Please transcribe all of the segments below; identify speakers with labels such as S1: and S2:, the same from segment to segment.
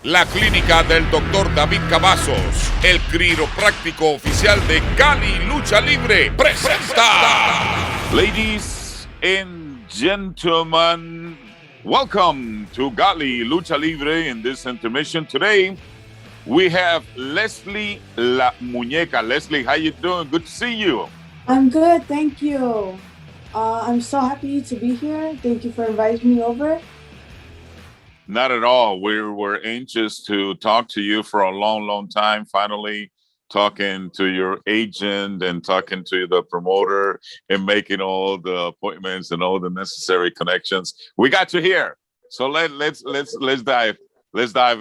S1: La clínica del Dr. David Cavazos, el quiropráctico oficial de Cali Lucha Libre, presenta.
S2: Ladies and gentlemen, welcome to Gali Lucha Libre in this intermission. Today, we have Leslie La Muñeca. Leslie, how you doing? Good to see you.
S3: I'm good, thank you. I'm so happy to be here. Thank you for inviting me over.
S2: Not at all. We're anxious to talk to you for a long time. Finally, talking to your agent and talking to the promoter and making all the appointments and all the necessary connections. We got you here. So let's dive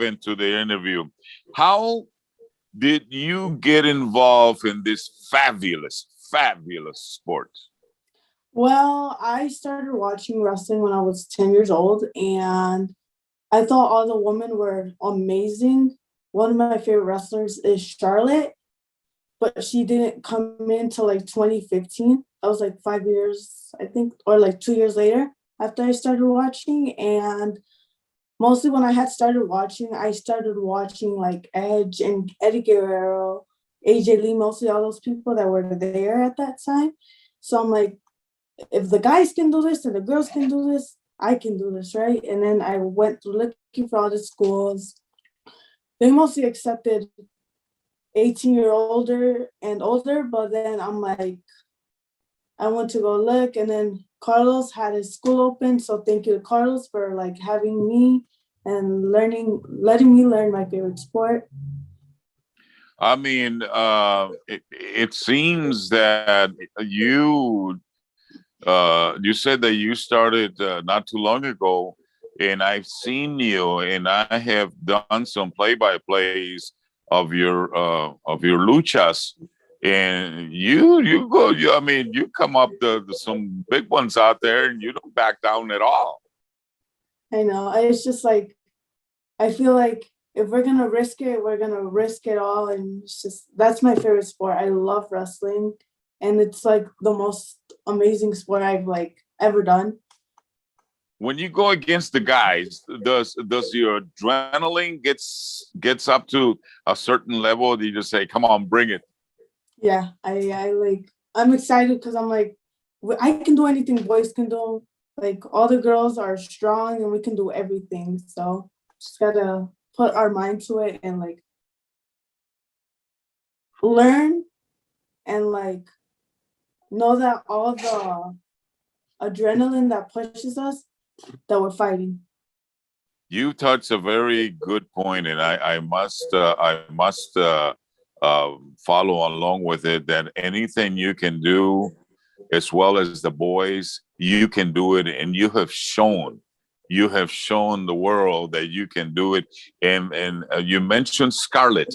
S2: into the interview. How did you get involved in this fabulous sport?
S3: Well, I started watching wrestling when I was 10 years old, and I thought all the women were amazing. One of my favorite wrestlers is Charlotte, but she didn't come in till like 2015. That was like 5 years, I think, or like 2 years later after I started watching. And mostly when I had started watching, I started watching like Edge and Eddie Guerrero, AJ Lee, mostly all those people that were there at that time. So I'm like, if the guys can do this and the girls can do this, I can do this, right? And then I went looking for all the schools. They mostly accepted 18 older and older, but then I'm like, I went to go look, and then Carlos had his school open. So thank you to Carlos for like having me and letting me learn my favorite sport.
S2: I mean, it seems that you said that you started not too long ago, and I've seen you, and I have done some play-by-plays of your luchas, and you come up to some big ones out there, and you don't back down at all.
S3: I know. It's just like, I feel like if we're gonna risk it, we're gonna risk it all, and it's just, that's my favorite sport. I love wrestling, and it's like the most amazing sport I've like ever done.
S2: When you go against the guys, does your adrenaline gets up to a certain level? Do you just say, "Come on, bring it"?
S3: Yeah, I'm excited because I'm like, I can do anything boys can do. Like all the girls are strong and we can do everything. So just gotta put our mind to it and like learn and like know that all the adrenaline that pushes us, that we're fighting.
S2: You touched a very good point, and I must follow along with it. That anything you can do, as well as the boys, you can do it, and you have shown the world that you can do it. And you mentioned Scarlett,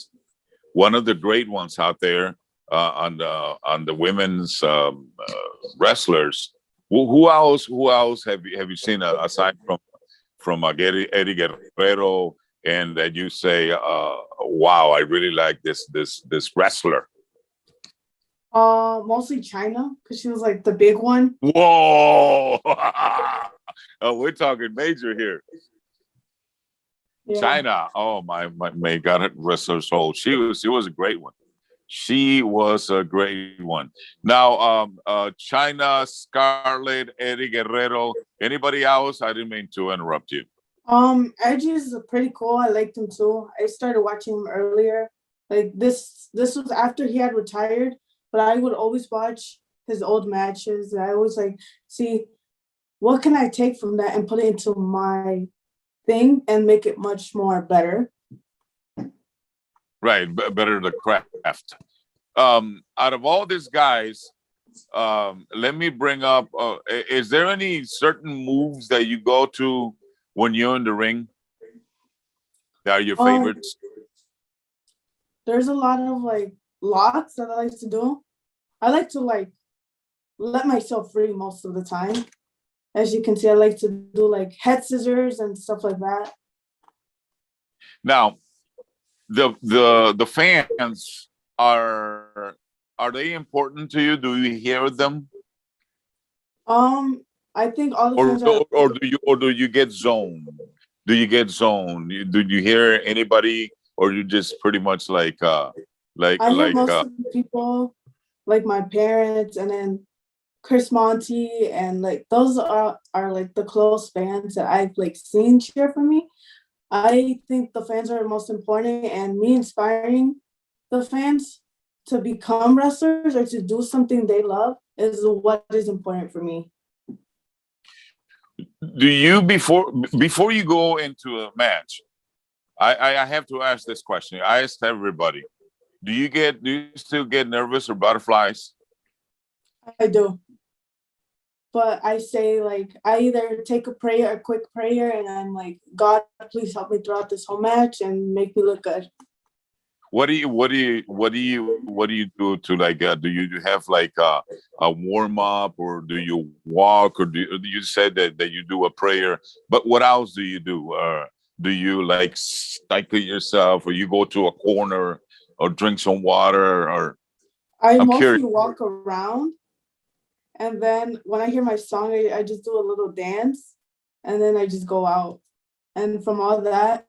S2: one of the great ones out there on the women's wrestlers. Who else have you seen aside from Eddie Guerrero, and that you say, wow, I really like this wrestler?
S3: Mostly China, because she was like the big one.
S2: Whoa. Oh, we're talking major here. Yeah. China, oh my may God rest her soul. She was a great one. She was a great one. Now, China, Scarlett, Eddie Guerrero, anybody else? I didn't mean to interrupt you.
S3: Edge is pretty cool. I liked him too. I started watching him earlier. Like this was after he had retired, but I would always watch his old matches. I always like see what can I take from that and put it into my thing and make it much more better.
S2: Right, better the craft. Out of all these guys, let me bring up, is there any certain moves that you go to when you're in the ring that are your favorites?
S3: There's a lot of like locks that I like to do. I like to like let myself free most of the time. As you can see, I like to do like head scissors and stuff like that.
S2: Now, the fans are they important to you? Do you hear them?
S3: I think all the fans
S2: or do you get zoned? do you get zoned? Do you hear anybody, or you just pretty much like
S3: I hear most of the people, like my parents, and then Chris Monty, and like those are like the close fans that I've like seen cheer for me. I think the fans are most important, and me inspiring the fans to become wrestlers or to do something they love is what is important for me.
S2: do you before you go into a match? I have to ask this question. I asked everybody. Do you still get nervous or butterflies?
S3: I do. But I say like I either take a quick prayer, and I'm like, God, please help me throughout this whole match and make me look good.
S2: What do you do to like? Do you have like a warm up, or do you walk, or do you said that you do a prayer? But what else do you do? Do you like cycle yourself, or you go to a corner, or drink some water? Or
S3: I
S2: I'm
S3: mostly
S2: curious.
S3: walk around, and then when I hear my song, I just do a little dance, and then I just go out. And from all that,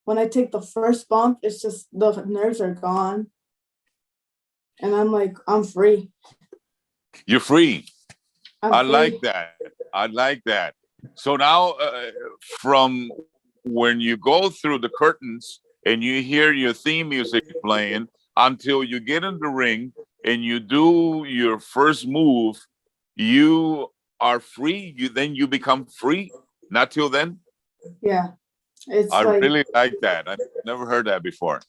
S3: when I take the first bump, it's just the nerves are gone. And I'm like, I'm free.
S2: You're free. I
S3: I'm
S2: like
S3: free.
S2: that. I like that. So now, from when you go through the curtains and you hear your theme music playing until you get in the ring and you do your first move, you are free. You become free. Not till then.
S3: Yeah. It's
S2: I
S3: like,
S2: really like that. I've never heard that before.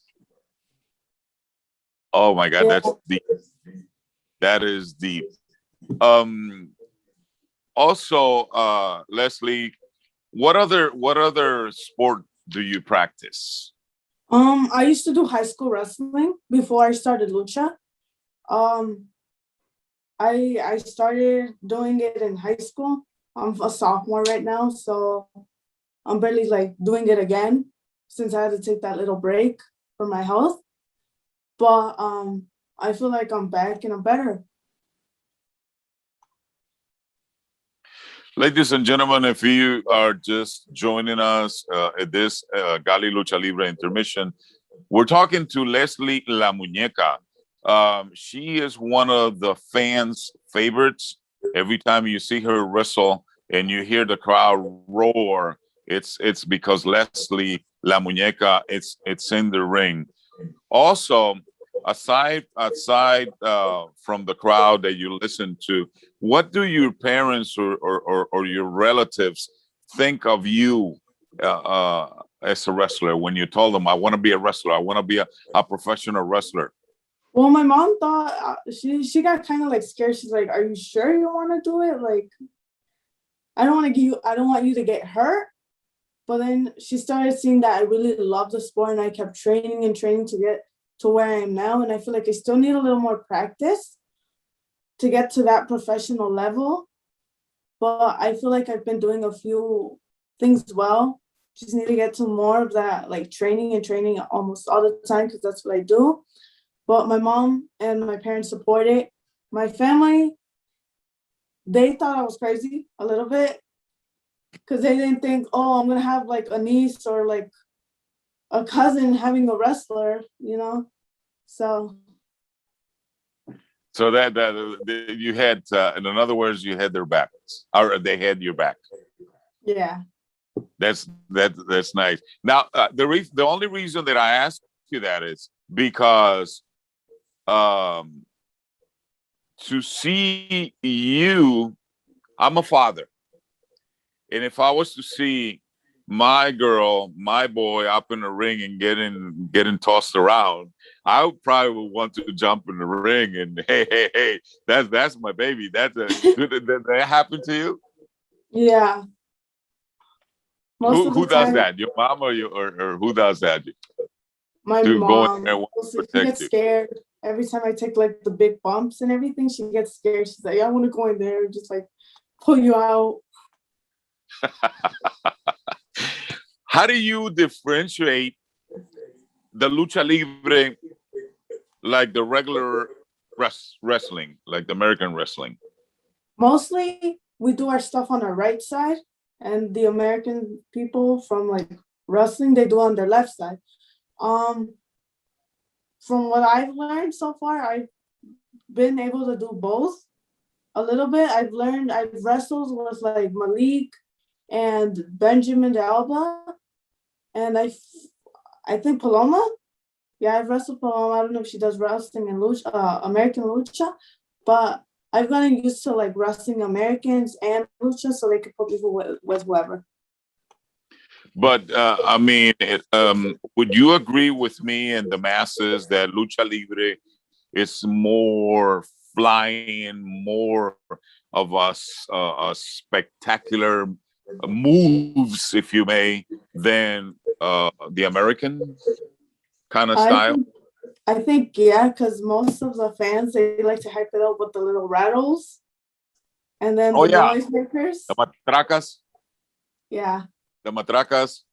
S2: Oh my God,
S3: yeah.
S2: that's deep. That is deep. Um, Also, Leslie, what other sport do you practice?
S3: I used to do high school wrestling before I started lucha. Um, I started doing it in high school. I'm a sophomore right now, so I'm barely like doing it again since I had to take that little break for my health. But I feel like I'm back and I'm better.
S2: Ladies and gentlemen, if you are just joining us at this Gali Lucha Libre intermission, we're talking to Leslie La Muñeca. She is one of the fans' favorites. Every time you see her wrestle and you hear the crowd roar, it's because Leslie La Muñeca it's in the ring. Also, aside from the crowd that you listen to, what do your parents or your relatives think of you as a wrestler when you told them, I want to be a wrestler, I want to be a professional wrestler?
S3: Well, my mom thought she got kind of like scared. She's like, "Are you sure you want to do it? Like, I don't want you to get hurt." But then she started seeing that I really love the sport, and I kept training and training to get to where I am now. And I feel like I still need a little more practice to get to that professional level. But I feel like I've been doing a few things well. Just need to get to more of that, like training and training almost all the time, because that's what I do. But my mom and my parents support it. My family, they thought I was crazy a little bit because they didn't think, oh, I'm gonna have like a niece or like a cousin having a wrestler, you know. So
S2: That you had, in other words, you had their backs, or they had your back.
S3: yeah.
S2: That's nice. Now, the only reason that I ask you that is because um, to see you, I'm a father, and if I was to see my girl, my boy up in the ring and getting tossed around, I would probably want to jump in the ring and hey, that's my baby. Did that happen to you?
S3: Yeah. Most of the
S2: Who does
S3: time,
S2: that? Your mom or who does that?
S3: my
S2: To go in
S3: mom,
S2: there and
S3: she
S2: protect
S3: gets
S2: you.
S3: scared. Every time I take like the big bumps and everything, she gets scared. She's like, I want to go in there and just like pull you out.
S2: How do you differentiate the lucha libre like the regular wrestling, like the American wrestling?
S3: Mostly we do our stuff on our right side, and the American people from like wrestling, they do on their left side. Um, from what I've learned so far, I've been able to do both a little bit. I've wrestled with like Malik and Benjamin Alba, and I think Paloma. Yeah, I've wrestled Paloma. I don't know if she does wrestling in lucha, American lucha, but I've gotten used to like wrestling Americans and lucha, so they could put people with whoever.
S2: But I mean, would you agree with me and the masses that lucha libre is more flying, more of a spectacular moves, if you may, than the American kind of style?
S3: I think yeah, because most of the fans, they like to hype it up with the little rattles and then
S2: Oh
S3: the
S2: yeah,
S3: noise makers.
S2: the matracas,
S3: Yeah.
S2: the matracas.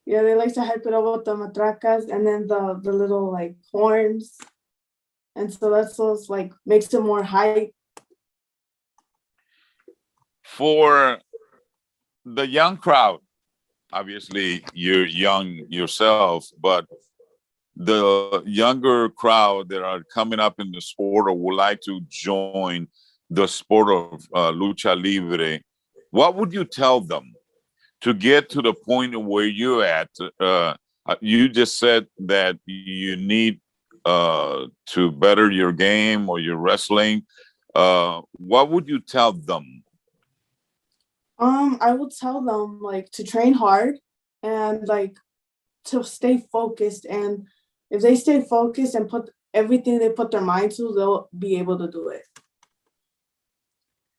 S3: Yeah, they like to hype it up with the matracas and then the little like horns. And so that's what's like makes it more hype.
S2: For the young crowd, obviously you're young yourself, but the younger crowd that are coming up in the sport or would like to join the sport of lucha libre, what would you tell them to get to the point where you're at? You just said that you need to better your game or your wrestling. What would you tell them?
S3: I would tell them like to train hard and like to stay focused, and if they stay focused and put everything they put their mind to, they'll be able to do it.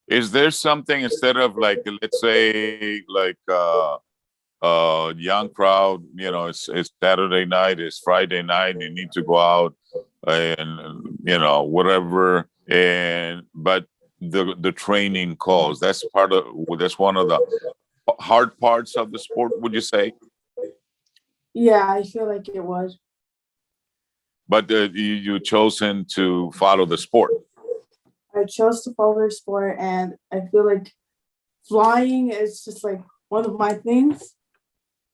S2: Is there something instead of like, let's say, like young crowd, it's Saturday night, it's Friday night, you need to go out and whatever, but the training calls, that's one of the hard parts of the sport, would you say?
S3: Yeah, I feel like it was.
S2: But you chosen to follow the sport.
S3: I chose to follow the sport, and I feel like flying is just like one of my things.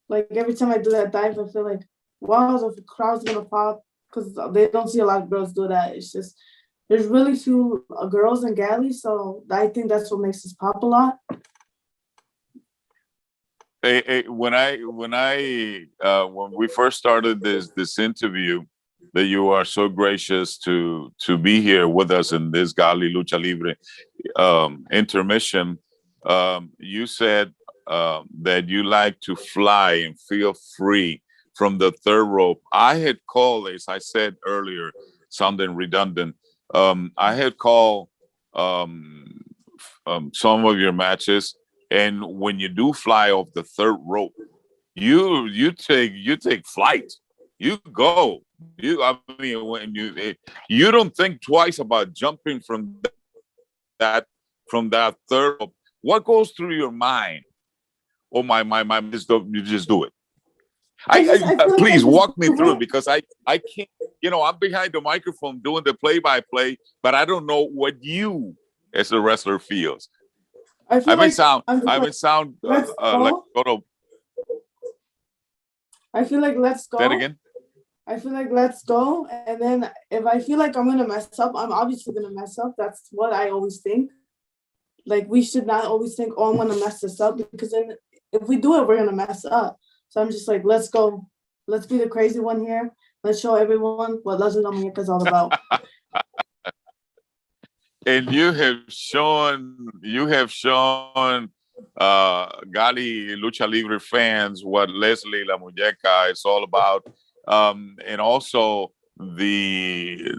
S3: Like every time I do that dive, I feel like, wow, the crowd's gonna pop because they don't see a lot of girls do that. It's just there's really few girls in galley, so I think that's what makes us pop a lot.
S2: When we first started this interview, that you are so gracious to be here with us in this Gali Lucha Libre intermission. You said that you like to fly and feel free from the third rope. I had called, as I said earlier, something redundant. I had called some of your matches, and when you do fly off the third rope, you take flight. You go. I mean, when you don't think twice about jumping from that third rope. What goes through your mind? Oh my, you just do it. Please walk me through it, because I can't. I'm behind the microphone doing the play-by-play, but I don't know what you as a wrestler feels. I
S3: feel
S2: sound
S3: like
S2: sort of.
S3: I feel like let's go.
S2: Say that again.
S3: I feel like let's go, and then if I feel like I'm gonna mess up, I'm obviously gonna mess up. That's what I always think. Like we should not always think, oh, I'm gonna mess this up, because then if we do it, we're gonna mess up. So I'm just like, let's go. Let's be the crazy one here. Let's show everyone what La Muñeca is all about.
S2: And you have shown Gali Lucha Libre fans what Leslie La Muñeca is all about, and also the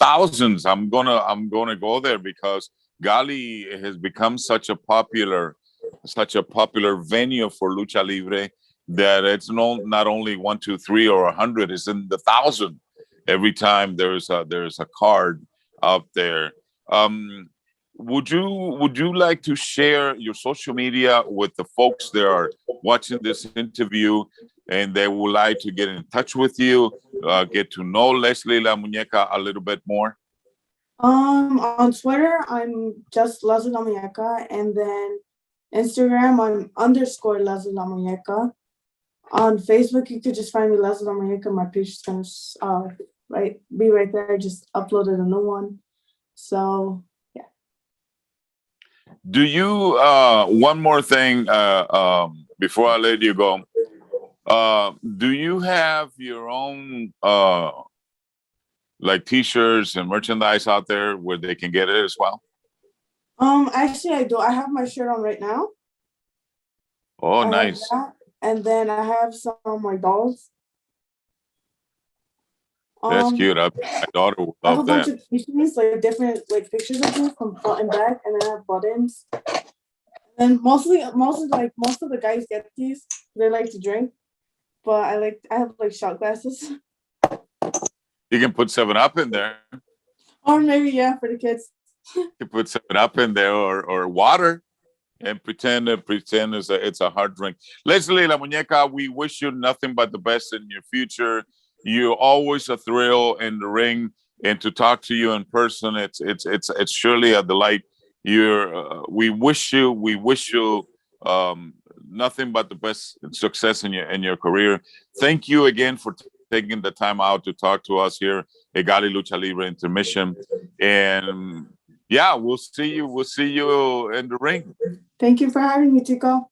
S2: thousands. I'm gonna go there because Gali has become such a popular venue for Lucha Libre that it's not only 1, 2, 3 or 100. It's in the thousand every time there's a card out there. Would you like to share your social media with the folks that are watching this interview and they would like to get in touch with you, get to know Leslie La Muñeca a little bit more?
S3: On Twitter, I'm just Leslie La Muñeca, and then Instagram, I'm _ Leslie La Muñeca. On Facebook, you could just find me Leslie La Muñeca. My page is gonna be right there. I just uploaded a new one. So yeah.
S2: Do you one more thing before I let you go? Do you have your own like t-shirts and merchandise out there where they can get it as well?
S3: Actually, I do. I have my shirt on right now.
S2: Oh,
S3: I have
S2: nice.
S3: that. And then I have some of my dolls.
S2: That's cute. My daughter would
S3: I have a
S2: love
S3: bunch
S2: that.
S3: of pieces, like different pictures of me from front and back, and then I have buttons. And most of the guys get these. They like to drink, but I have like shot glasses.
S2: You can put 7-Up in there.
S3: Or maybe, yeah, for the kids.
S2: You can put 7-Up in there or water and pretend it's a hard drink. Leslie La Muñeca, we wish you nothing but the best in your future. You're always a thrill in the ring, and to talk to you in person, it's surely a delight. We wish you nothing but the best success in your career. Thank you again for taking the time out to talk to us here at Gali Lucha Libre Intermission. And yeah, we'll see you in the ring.
S3: Thank you for having me, Tico.